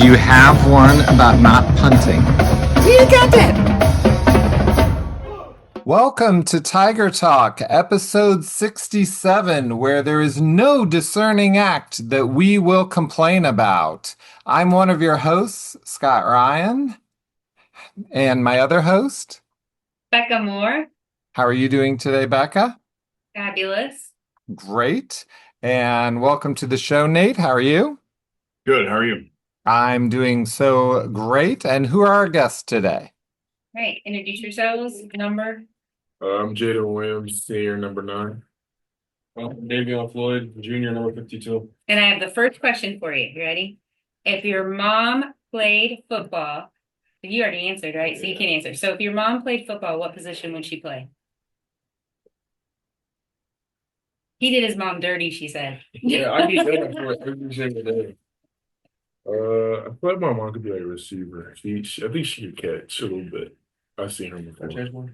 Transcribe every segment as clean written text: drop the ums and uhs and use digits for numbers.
you have one about not punting? You got that. Welcome to Tiger Talk, episode 67, where there is no discerning act that we will complain about. I'm one of your hosts, Scott Ryan, and my other host. Becca Moore, How are you doing today, Becca? fabulous. Great. And welcome to the show, Nate. How are you? Good. How are you? I'm doing so great. And who are our guests today? Right, introduce yourselves. Number. I'm Jaden Williams, senior number 9. Davion Floyd, junior number 52. And I have the first question for you. You ready? If your mom played football, you already answered, right? So you can't answer. So if your mom played football, what position would she play? He did his mom dirty, she said. Yeah, I get that for every single day. I feel like my mom could be like a receiver. I think she could catch a little bit. I've seen her before.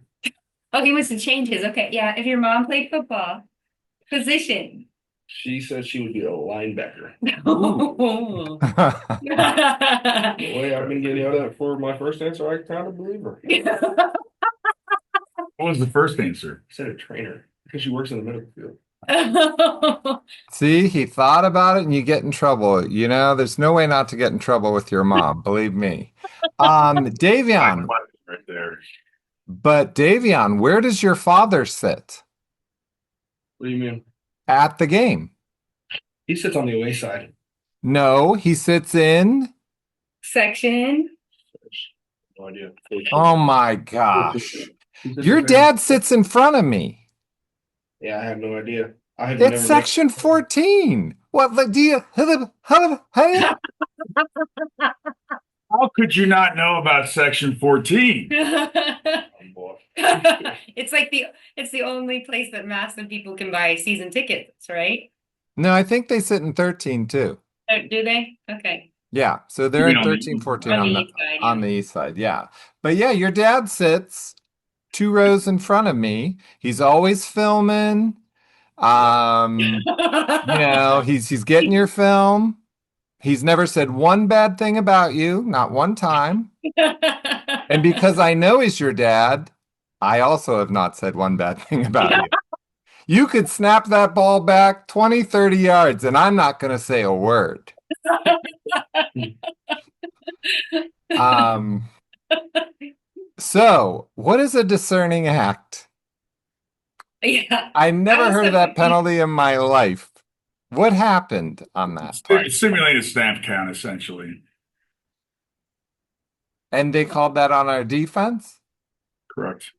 Oh, he wants to change his. Okay, yeah. If your mom played football, position. She said she would be a linebacker. No. The way I've been getting yelled at for my first answer, I kind of believe her. What was the first answer? I said a trainer because she works in the medical field. See, he thought about it and you get in trouble. You know, there's no way not to get in trouble with your mom, believe me. Davion, Right there. but Davion, where does your father sit What do you mean? at the game? He sits on the away side. No, he sits in. Section. No idea. Oh my gosh. He sits Your in- dad sits in front of me. Yeah, I have no idea. I have It's never section 14. What like, do you? How could you not know about Section 14? It's the only place that massive people can buy season tickets, right? No, I think they sit in 13 too. Do they? Okay. Yeah, so they're You in mean on the 13, east 14 On on the the east side, on yeah. the east side. Yeah. But yeah, your dad sits 2 rows in front of me. He's always filming. He's getting your film. He's never said one bad thing about you, not one time. And because I know he's your dad, I also have not said one bad thing about you. You could snap that ball back 20, 30 yards, and I'm not going to say a word. Um, so what is a discerning act? Yeah. I never was heard of so that confused. penalty in my life. What happened on that play? Simulated snap count, essentially. And they called that on our defense? Correct.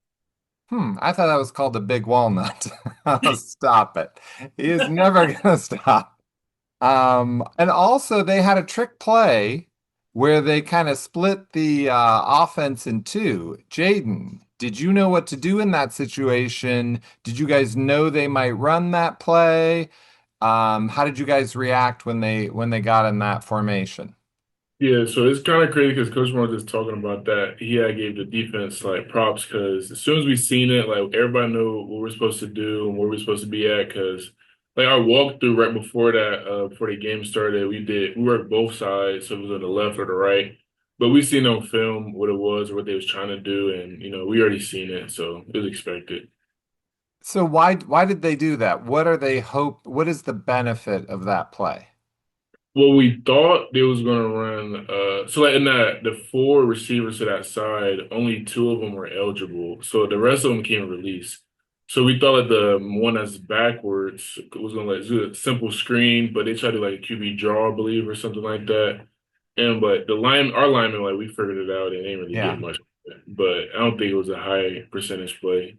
I thought that was called a big walnut. Stop it. He is never going to stop. And also they had a trick play where they kind of split the offense in two. Jaden, did you know what to do in that situation? Did you guys know they might run that play? How did you guys react when they got in that formation? Yeah, so it's kind of crazy because Coach Mark is talking about that. He had gave the defense like props because as soon as we seen it, like everybody knew what we're supposed to do and where we're supposed to be at. Because like our walkthrough right before that, before the game started, we worked both sides, so it was on the left or the right. But we seen on film what it was, what they was trying to do, and we already seen it, so it was expected. So why did they do that? What is the benefit of that play? Well, we thought they was gonna run. So like in the 4 receivers to that side, only 2 of them were eligible. So the rest of them can't release. So we thought like the one that's backwards was gonna like do a simple screen, but they tried to like a QB draw, I believe, or something like that. And but our lineman, like we figured it out and they didn't really Yeah. get much. But I don't think it was a high percentage play.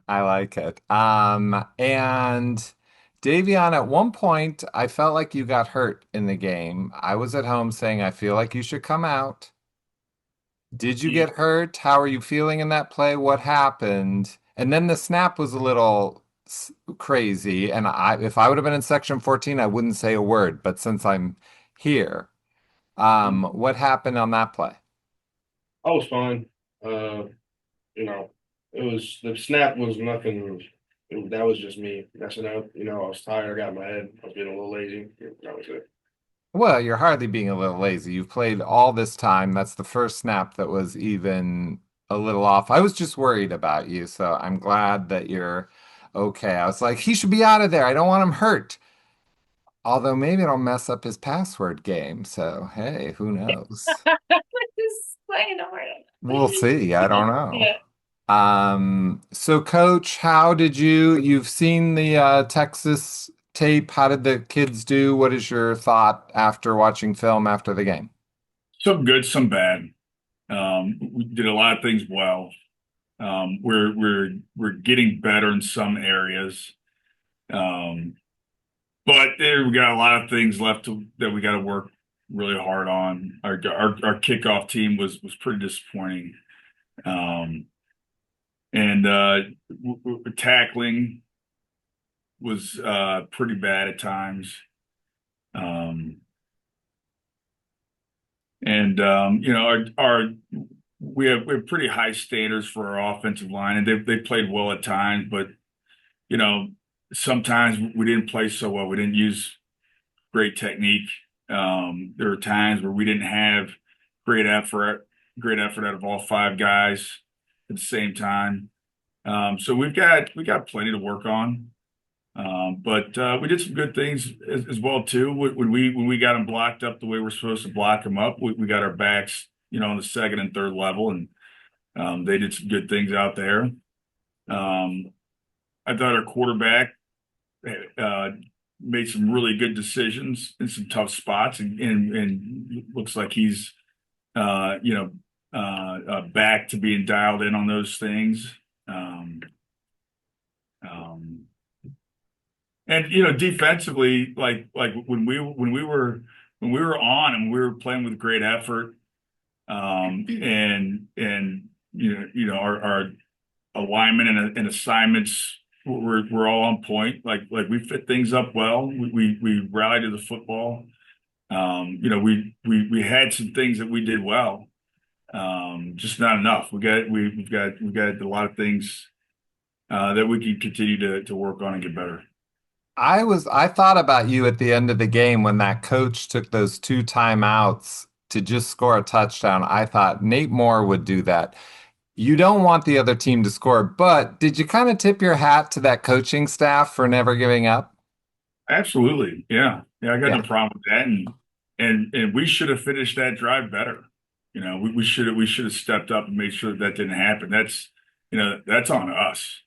I like it. And Davion, at one point, I felt like you got hurt in the game. I was at home saying, I feel like you should come out. Did you get hurt? How are you feeling in that play? What happened? And then the snap was a little crazy. And if I would have been in section 14, I wouldn't say a word. But since I'm here, what happened on that play? I was fine. Uh, it was the snap was nothing. That was just me messing up. I was tired. I got in my head. I was getting a little lazy. That was it. Well, you're hardly being a little lazy. You've played all this time. That's the first snap that was even a little off. I was just worried about you, so I'm glad that you're okay. I was like, he should be out of there. I don't want him hurt. Although maybe it'll mess up his password game. So, hey, who knows? Just playing around. We'll see. I don't know. Yeah. So Coach, you've seen the Texas tape. How did the kids do? What is your thought after watching film after the game? Some good, some bad. We did a lot of things well. We're getting better in some areas. Um, but there we got a lot of things that we got to work really hard on. Our kickoff team was pretty disappointing. Um, and tackling was pretty bad at times. Um, and you know, our we have pretty high standards for our offensive line, and they played well at times, but you know, sometimes we didn't play so well. We didn't use great technique. There were times where we didn't have great effort, great effort out of all five guys at the same time. So we got plenty to work on. But we did some good things as well too. When we got them blocked up the way we're supposed to block them up, we got our backs, on the second and third level, and they did some good things out there. Um, I thought our quarterback uh, made some really good decisions in some tough spots, and looks like he's back to being dialed in on those things. Um, um, And defensively, like when we were on and we were playing with great effort, and our alignment and assignments were all on point. Like we fit things up well. We rallied to the football. We had some things that we did well, just not enough. We've got a lot of things that we can continue to work on and get better. I thought about you at the end of the game when that coach took those two timeouts to just score a touchdown. I thought Nate Moore would do that. You don't want the other team to score, but did you kind of tip your hat to that coaching staff for never giving up? Absolutely. Yeah. Yeah, I got Yeah. no problem with that. And we should have finished that drive better. We should have stepped up and made sure that didn't happen. That's on us.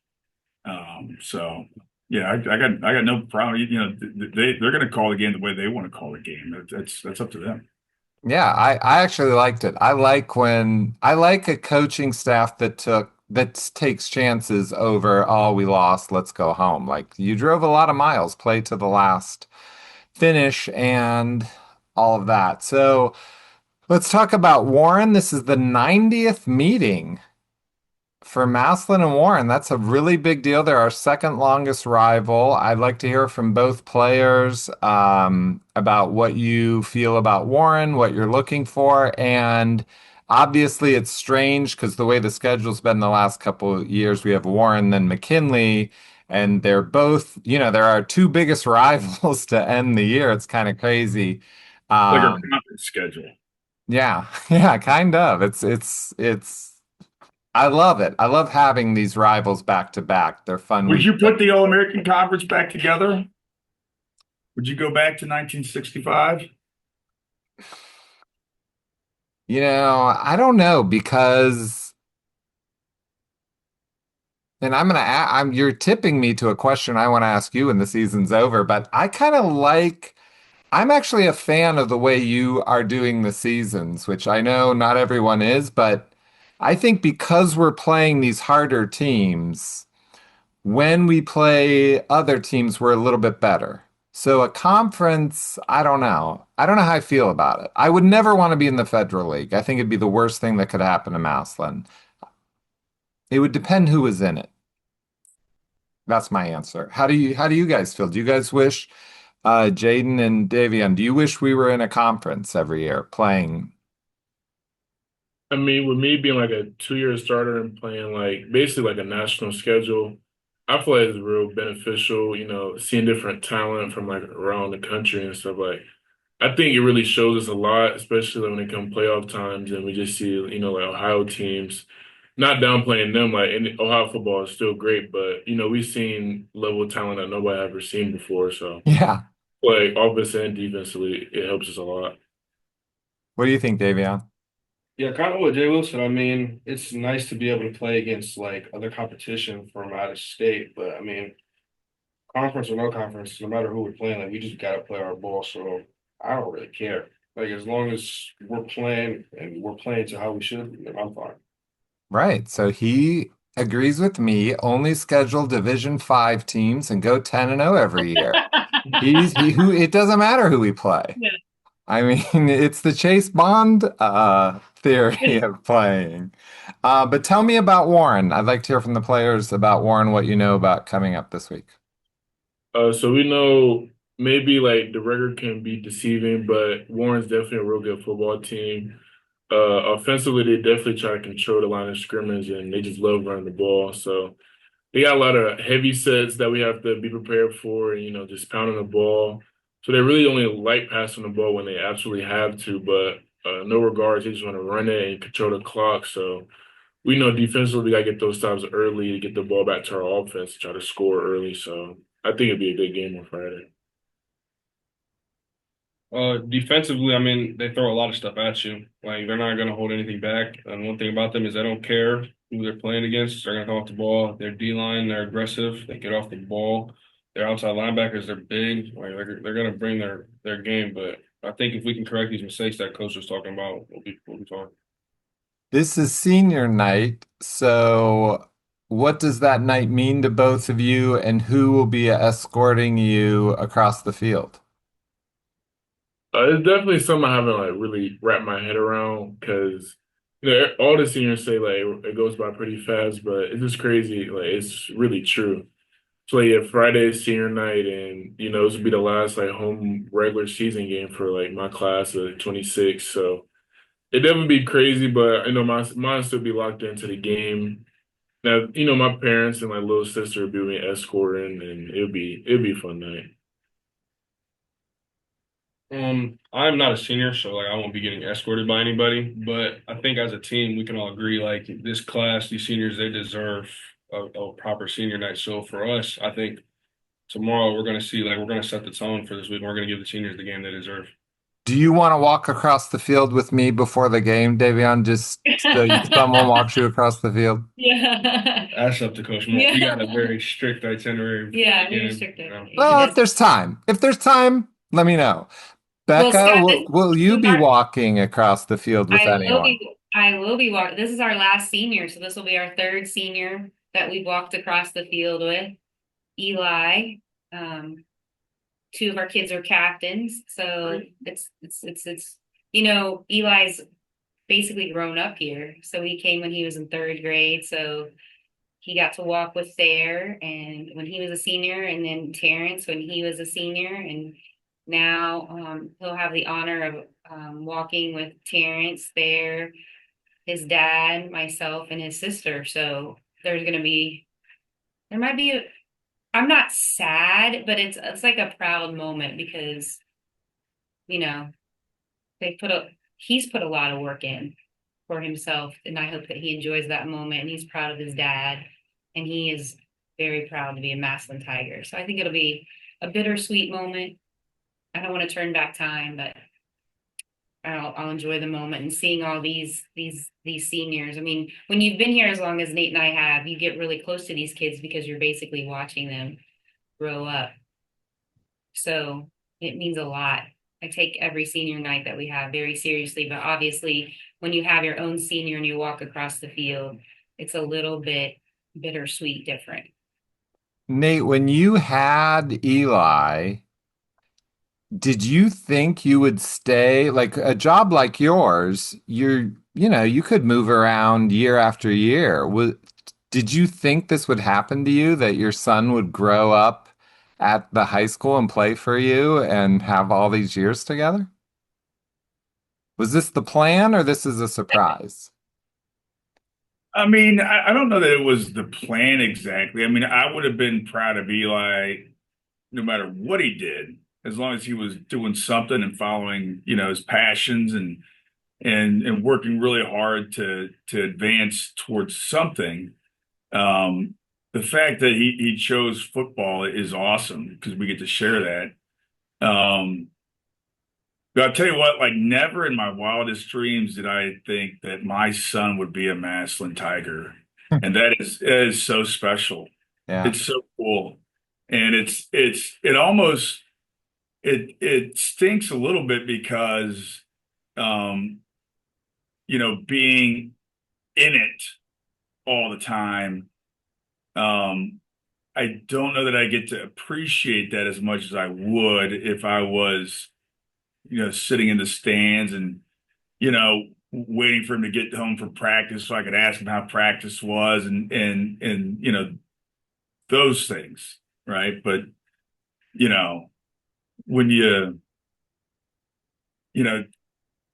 So yeah, I got no problem. They're going to call the game the way they want to call the game. That's up to them. Yeah, I actually liked it. I like a coaching staff that takes chances over, oh, we lost, let's go home. Like you drove a lot of miles, play to the last finish and all of that. So let's talk about Warren. This is the 90th meeting for Maslin and Warren. That's a really big deal. They're our second longest rival. I'd like to hear from both players about what you feel about Warren, what you're looking for, and obviously it's strange because the way the schedule's been the last couple of years, we have Warren, then McKinley, and they're both, they're our two biggest rivals to end the year. It's kind of crazy. Like our Um, conference schedule. yeah, yeah, kind of. It's I love it. I love having these rivals back to back. They're fun. Would you put the All-American Conference back together? Would you go back to 1965? I don't know because, and you're tipping me to a question I want to ask you when the season's over, but I'm actually a fan of the way you are doing the seasons, which I know not everyone is, but I think because we're playing these harder teams, when we play other teams, we're a little bit better. So a conference, I don't know. I don't know how I feel about it. I would never want to be in the Federal League. I think it'd be the worst thing that could happen to Massillon. It would depend who was in it. That's my answer. How do you guys feel? Do you guys wish Jaden and Davion, do you wish we were in a conference every year playing? I mean, with me being like a 2-year starter and playing like basically like a national schedule, I feel like it's real beneficial, seeing different talent from like around the country and stuff like. I think it really shows us a lot, especially when it comes playoff times, and we just see, like Ohio teams. Not downplaying them, like and Ohio football is still great, but we've seen level of talent that nobody ever seen before. So, Yeah. like offense and defensively, it helps us a lot. What do you think, Davion? Yeah, kind of what Jay Will said. I mean, it's nice to be able to play against like other competition from out of state, but I mean, conference or no conference, no matter who we're playing, like we just gotta play our ball. So I don't really care. Like as long as we're playing and we're playing to how we should, then I'm fine. Right. So he agrees with me. Only schedule Division 5 teams and go 10-0 every year. He who it doesn't matter who we play. Yeah. I mean, it's the Chase Bond theory of playing. But tell me about Warren. I'd like to hear from the players about Warren, what you know about coming up this week. So we know maybe like the record can be deceiving, but Warren's definitely a real good football team. Offensively, they definitely try to control the line of scrimmage, and they just love running the ball. So they got a lot of heavy sets that we have to be prepared for, and just pounding the ball. So they really only like passing the ball when they absolutely have to, but no regards, they just want to run it and control the clock. So we know defensively we gotta get those stops early to get the ball back to our offense, try to score early. So I think it'd be a good game on Friday. Defensively, I mean, they throw a lot of stuff at you. Like they're not gonna hold anything back. And one thing about them is they don't care who they're playing against. They're gonna come off the ball. They're D line. They're aggressive. They get off the ball. Their outside linebackers. They're big. Like they're gonna bring their game. But I think if we can correct these mistakes that coach was talking about, we'll be fine. This is senior night, so what does that night mean to both of you, and who will be escorting you across the field? It's definitely something I haven't like really wrapped my head around because all the seniors say like it goes by pretty fast, but it's just crazy. Like it's really true. So like, yeah, Friday is senior night, and this will be the last like home regular season game for like my class of 26. So it definitely be crazy, but mine still be locked into the game. Now my parents and my little sister will be with me escorting, and it'll be a fun night. I'm not a senior, so like I won't be getting escorted by anybody. But I think as a team, we can all agree like this class, these seniors, they deserve a proper senior night. So for us, I think tomorrow we're gonna see like we're gonna set the tone for this week. And we're gonna give the seniors the game they deserve. Do you want to walk across the field with me before the game, Davion? Just so someone walks you across the field? Yeah. That's up to Coach Moore. We got a very strict itinerary for Yeah, the very game. strict. Well, if Yes. there's time. If there's time, let me know. Well, Becca, Scott, will you be walking across the field with anyone? I will be walking. This is our last senior, so this will be our third senior that we've walked across the field with. Eli. Um, Two of our kids are captains, so it's Eli's basically grown up here. So he came when he was in third grade, so he got to walk with Thayer and when he was a senior, and then Terrence when he was a senior, and now he'll have the honor of walking with Terrence, Thayer, his dad, myself, and his sister. So there might be I'm not sad, but it's like a proud moment because you know they put a he's put a lot of work in for himself, and I hope that he enjoys that moment and he's proud of his dad, and he is very proud to be a Massillon Tiger. So I think it'll be a bittersweet moment. I don't want to turn back time, but I'll enjoy the moment and seeing all these seniors. I mean, when you've been here as long as Nate and I have, you get really close to these kids because you're basically watching them grow up. So it means a lot. I take every senior night that we have very seriously, but obviously, when you have your own senior and you walk across the field, it's a little bit bittersweet different. Nate, when you had Eli, did you think you would stay like a job like yours? You could move around year after year. Did you think this would happen to you, that your son would grow up at the high school and play for you and have all these years together? Was this the plan or this is a surprise? I mean, I don't know that it was the plan exactly. I mean, I would have been proud of Eli no matter what he did, as long as he was doing something and following, his passions and working really hard to advance towards something. Um, the fact that he chose football is awesome because we get to share that. But I'll tell you what, like never in my wildest dreams did I think that my son would be a Maslin Tiger. And that is so special. Yeah. It's so cool. And it almost it stinks a little bit because um, being in it all the time, um, I don't know that I get to appreciate that as much as I would if I was, sitting in the stands and, waiting for him to get home from practice so I could ask him how practice was and those things, right? But, you know, when you know,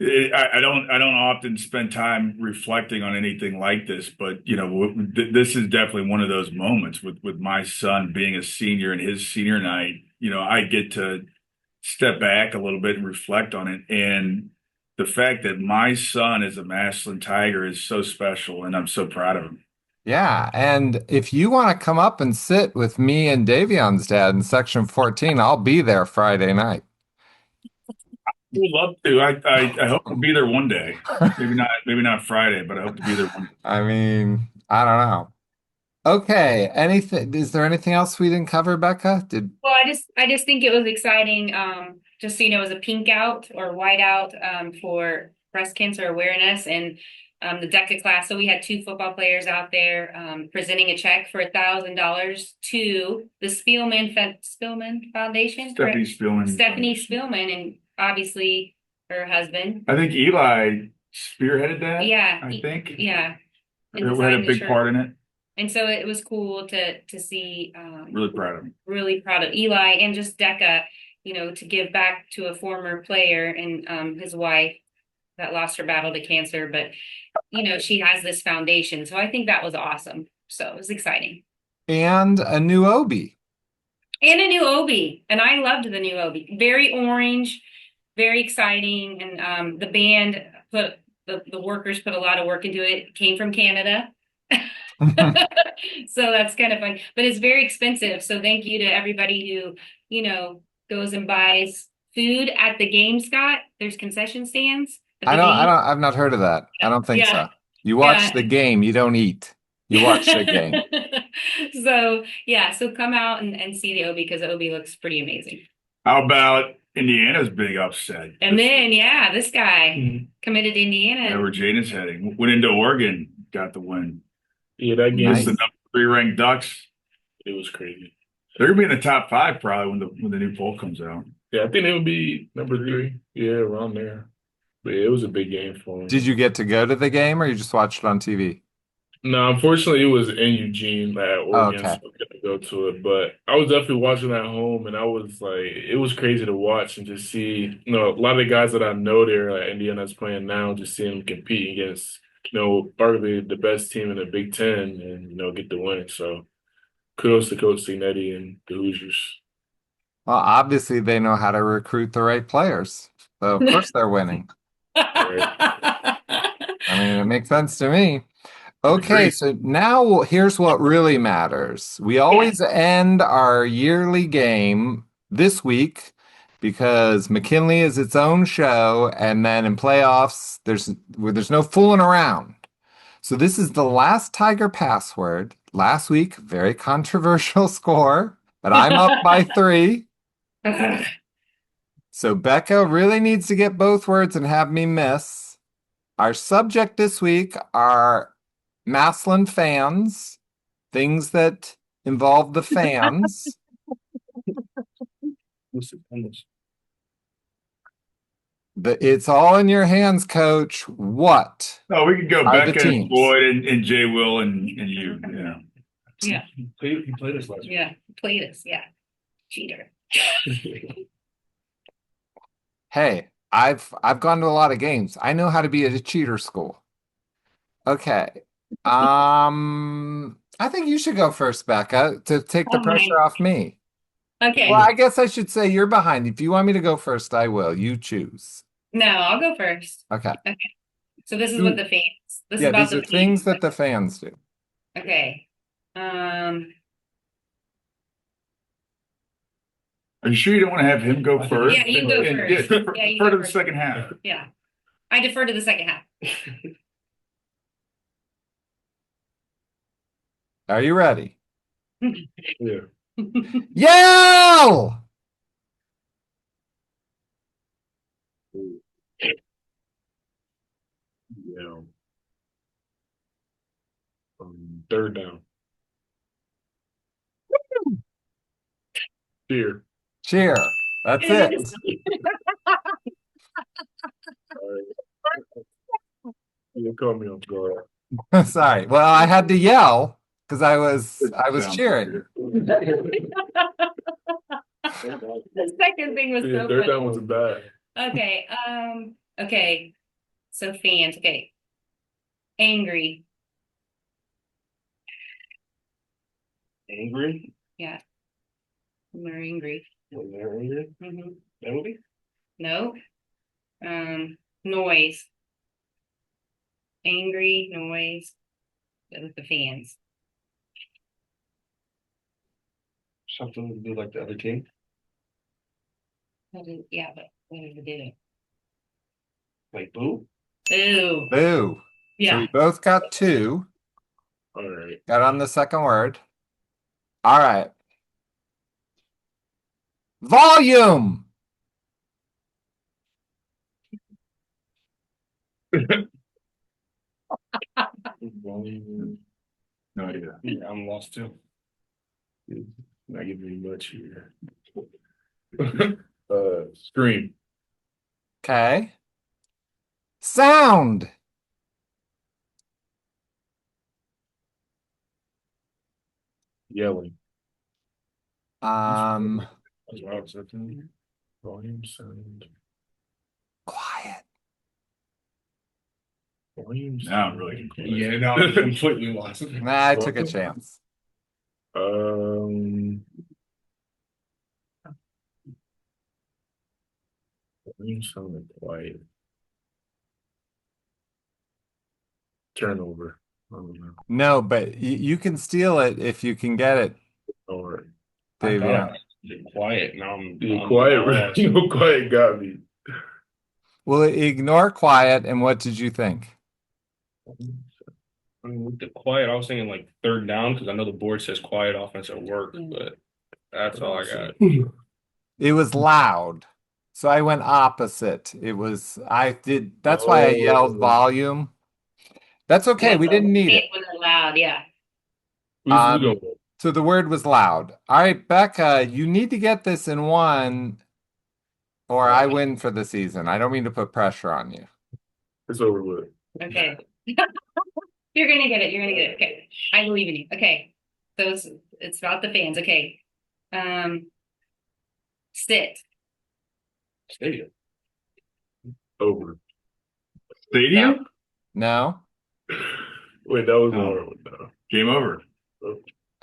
I don't often spend time reflecting on anything like this, but this is definitely one of those moments with my son being a senior and his senior night. I get to step back a little bit and reflect on it, and the fact that my son is a Maslin Tiger is so special, and I'm so proud of him. Yeah. And if you want to come up and sit with me and Davion's dad in section 14, I'll be there Friday night. Would love to. I hope to be there one day. Maybe not Friday, but I hope to be there one day. I mean, I don't know. Okay. Anything, is there anything else we didn't cover, Becca? Well, I just think it was exciting. Just so you know, it was a pink out or white out for breast cancer awareness and the DECA class. So we had two football players out there presenting a check for $1,000 to the Spielman Foundation, correct? Stephanie Spielman. Stephanie Spielman, and obviously her husband. I think Eli spearheaded that. Yeah, I think. yeah, and Had designed a the big shirt. part in it. And so it was cool to see. Really proud of him. Really proud of Eli and just Decca, to give back to a former player and his wife that lost her battle to cancer. But, she has this foundation. So I think that was awesome. So it was exciting. And a new Obi. And a new Obi. And I loved the new Obi. Very orange, very exciting. And the band the workers put a lot of work into it. It came from Canada. So that's kind of fun, but it's very expensive. So thank you to everybody who, goes and buys food at the game, Scott. There's concession stands at the game. I've not heard of that. I don't think Yeah. so. You watch Yeah. the game, you don't eat. You watch the game. So yeah, so come out and see the Obi because the Obi looks pretty amazing. How about Indiana's big upset? And then, this guy Mhm. committed to Indiana. Where Jaden's heading. Went into Oregon, got the win. Yeah, that game, Nice. The number 3 ranked Ducks. it was crazy. They're gonna be in the top 5 probably when the new poll comes out. Yeah, I think they would be number 3. Yeah, around there. But yeah, it was a big game for them. Did you get to go to the game or you just watched it on TV? No, unfortunately, it was in Eugene at Oregon, Okay. so I couldn't go to it. But I was definitely watching at home, and I was like, it was crazy to watch and just see, a lot of the guys that I know there at Indiana's playing now, just seeing them compete against, arguably the best team in the Big Ten, and get the win. So kudos to Coach Signetti and the Hoosiers. Well, obviously they know how to recruit the right players. So of course they're winning. I mean, it makes sense to me. Okay, so now here's what really matters. We always end our yearly game this week because McKinley is its own show, and then in playoffs, there's no fooling around. So this is the last Tiger password. Last week, very controversial score, but I'm up by 3. So Becca really needs to get both words and have me miss. Our subject this week are Maslin fans, things that involve the fans. It's all in your hands, Coach. What Oh, we could go are the Becca and teams? Floyd and Jay Will and you. Yeah. Yeah, He played us last week. yeah, played us, yeah. Cheater. Hey, I've gone to a lot of games. I know how to be at a cheater school. Okay. I think you should go first, Becca, to take the Oh, pressure off me. Well, Okay. I guess I should say you're behind. If you want me to go first, I will. You choose. No, I'll go first. Okay. Okay. So this is what Ooh. the fans. This is Yeah, about these the are things fans. that the fans do. Okay. Um, Are you sure you don't want to have him go first? yeah, you go And first. Yeah, you defer go to the first. second half. Yeah. I defer to the second half. Are you ready? Yeah. Yell! Yeah. Third down. Cheer. Cheer. That's it. All right. You caught me off guard. Sorry. Well, I had to yell because I was Sounds cheering. weird. The second thing was Yeah, so third funny. down wasn't bad. Okay. Okay. So fans. Okay. Angry. Angry? Yeah. We're angry. When they're angry? hmm Penalty? No. Noise. Angry noise with the fans. Something to do like the other team? Yeah, but what did it do? Like boo? Ew. Boo. So Yeah. we both got 2. All right. Got on the second word. All right. Volume. Volume. No idea. Yeah, I'm lost too. Not giving me much here. Scream. Okay. Sound. Yelling. Um, That's what I was thinking. Volume, sound. quiet. Volume, Now I'm sound. really confused. Yeah, now I'm completely lost. Nah, I took a chance. Volume, sound, and quiet. Turnover. I don't know. No, but you can steal it if you can get it, All right. Davion. Quiet. Now I'm Quiet. lost. Quiet got me. Well, ignore quiet. And what did you think? I mean, with the quiet, I was thinking like third down because I know the board says quiet offense at work, but that's all I got. It was loud. So I went opposite. That's why I yelled volume. That's okay. We didn't need it. When they're loud, yeah. Um, so the word was loud. All right, Becca, you need to get this in one or I win for the season. I don't mean to put pressure on you. It's over with. Okay. You're gonna get it. You're gonna get it. Okay. I believe in you. Okay. So it's about the fans. Okay. Sit. Stadium. Over. Stadium? No? Wait, that was a No. hard one though. Game over.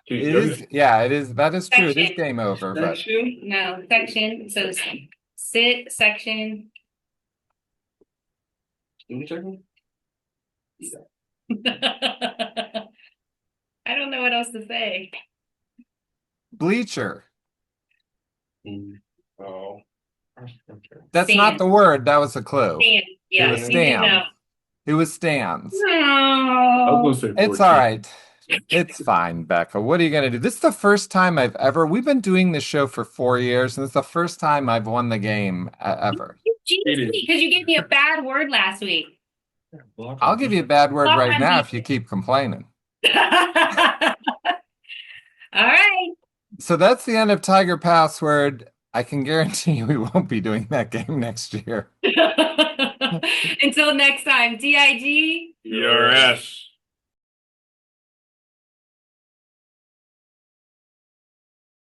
It is, yeah, it is. That is true. It is Section. game over, but Section? No, section. So sit, section. Student section? I don't know what else to say. bleacher. Oh. Okay. That's not the word. That was a clue. Stand. Yeah. It was you did stand. know. It was stands. I was No. gonna say It's 14. all right. It's fine, Becca. What are you going to do? This is the first time we've been doing this show for 4 years, and it's the first time I've won the game ever. Because you gave me a bad word last week. I'll give you a bad word Block right on now me. if you keep complaining. All right. So that's the end of Tiger Password. I can guarantee you we won't be doing that game next year. Until next time, TIG. ERS.